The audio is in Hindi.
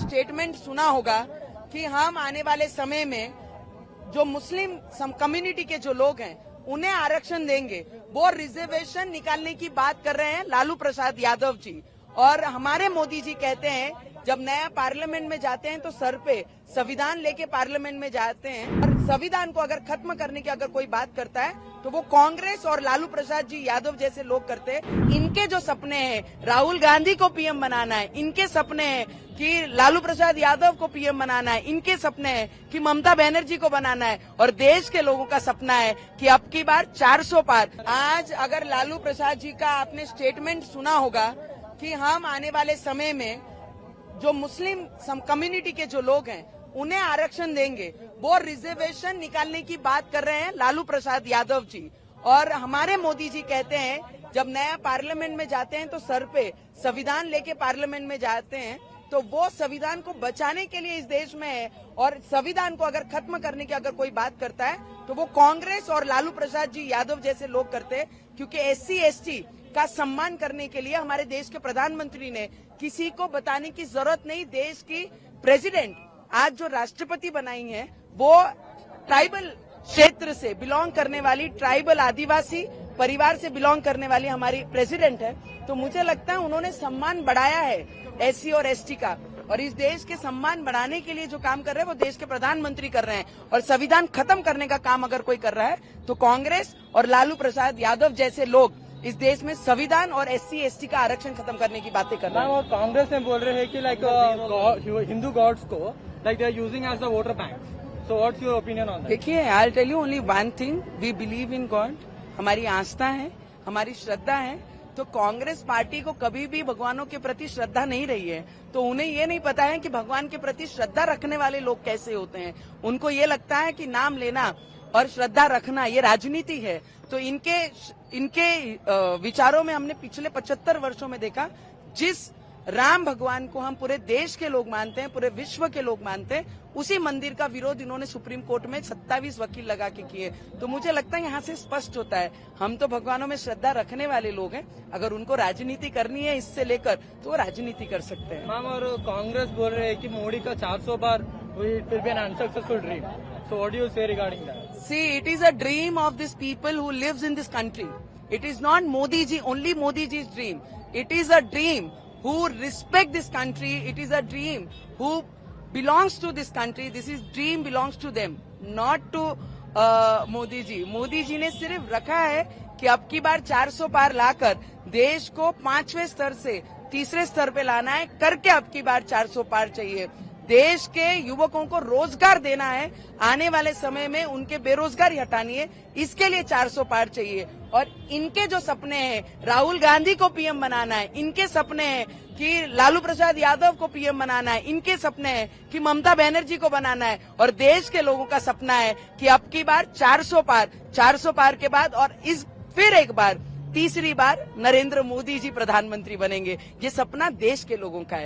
स्टेटमेंट सुना होगा कि हम आने वाले समय में जो मुस्लिम कम्युनिटी के जो लोग हैं उन्हें आरक्षण देंगे। वो रिजर्वेशन निकालने की बात कर रहे हैं लालू प्रसाद यादव जी। और हमारे मोदी जी कहते हैं जब नया पार्लियामेंट में जाते हैं तो सर पे संविधान लेके पार्लियामेंट में जाते हैं, और संविधान को अगर खत्म करने की अगर कोई बात करता है तो वो कांग्रेस और लालू प्रसाद जी यादव जैसे लोग करते हैं। इनके जो सपने हैं राहुल गांधी को पीएम बनाना है, इनके सपने हैं कि लालू प्रसाद यादव को पीएम बनाना है, इनके सपने हैं कि ममता बनर्जी को बनाना है, और देश के लोगों का सपना है कि अब की बार 400 पार। आज अगर लालू प्रसाद जी का आपने स्टेटमेंट सुना होगा कि हम आने वाले समय में जो मुस्लिम कम्युनिटी के जो लोग हैं उन्हें आरक्षण देंगे, वो रिजर्वेशन निकालने की बात कर रहे हैं लालू प्रसाद यादव जी। और हमारे मोदी जी कहते हैं जब नया पार्लियामेंट में जाते हैं तो सर पे संविधान लेके पार्लियामेंट में जाते हैं, तो वो संविधान को बचाने के लिए इस देश में है, और संविधान को अगर खत्म करने की अगर कोई बात करता है तो वो कांग्रेस और लालू प्रसाद जी यादव जैसे लोग करते हैं। क्योंकि SC/ST का सम्मान करने के लिए हमारे देश के प्रधानमंत्री ने किसी को बताने की जरूरत नहीं, देश की प्रेसिडेंट आज जो राष्ट्रपति बनाई है वो ट्राइबल क्षेत्र से बिलोंग करने वाली, ट्राइबल आदिवासी परिवार से बिलोंग करने वाली हमारी प्रेसिडेंट है। तो मुझे लगता है उन्होंने सम्मान बढ़ाया है SC और ST का, और इस देश के सम्मान बढ़ाने के लिए जो काम कर रहे हैं वो देश के प्रधानमंत्री कर रहे हैं। और संविधान खत्म करने का काम अगर कोई कर रहा है तो कांग्रेस और लालू प्रसाद यादव जैसे लोग इस देश में संविधान और SC/ST का आरक्षण खत्म करने की बातें कर रहे हैं। और कांग्रेस में बोल रहे हैं कि हिंदू गॉड्स को they are using as the voter bank. So what's your opinion on that? देखिए, I will tell you only one thing, we believe in God. हमारी आस्था है, हमारी श्रद्धा है। तो कांग्रेस पार्टी को कभी भी भगवानों के प्रति श्रद्धा नहीं रही है, तो उन्हें ये नहीं पता है कि भगवान के प्रति श्रद्धा रखने वाले लोग कैसे होते हैं। उनको ये लगता है कि नाम लेना और श्रद्धा रखना ये राजनीति है। तो इनके विचारों में हमने पिछले 75 वर्षों में देखा, जिस राम भगवान को हम पूरे देश के लोग मानते हैं, पूरे विश्व के लोग मानते हैं, उसी मंदिर का विरोध इन्होंने सुप्रीम कोर्ट में 27 वकील लगा के किए। तो मुझे लगता है यहाँ से स्पष्ट होता है हम तो भगवानों में श्रद्धा रखने वाले लोग हैं। अगर उनको राजनीति करनी है इससे लेकर तो वो राजनीति कर सकते हैं। मैम, और कांग्रेस बोल रहे हैं कि मोदी का 400 बार will be an unsuccessful dream. So what do you say regarding that? See, it is a dream of these people who lives in this country. It is not Modi ji, only Modi ji's dream. It is a dream who respect this country. It is a dream who belongs to this country. This is dream belongs to them, not to Modi ji. Modi ji ने सिर्फ रखा है कि अब की बार 400 पार लाकर देश को 5वें स्तर से 3रे स्तर पे लाना है, करके अब की बार 400 पार चाहिए। देश के युवकों को रोजगार देना है, आने वाले समय में उनके बेरोजगारी हटानी है, इसके लिए 400 पार चाहिए। और इनके जो सपने हैं राहुल गांधी को पीएम बनाना है, इनके सपने हैं कि लालू प्रसाद यादव को पीएम बनाना है, इनके सपने हैं कि ममता बनर्जी को बनाना है, और देश के लोगों का सपना है कि अब की बार 400 पार के बाद और इस फिर एक बार तीसरी बार नरेंद्र मोदी जी प्रधानमंत्री बनेंगे। ये सपना देश के लोगों का है।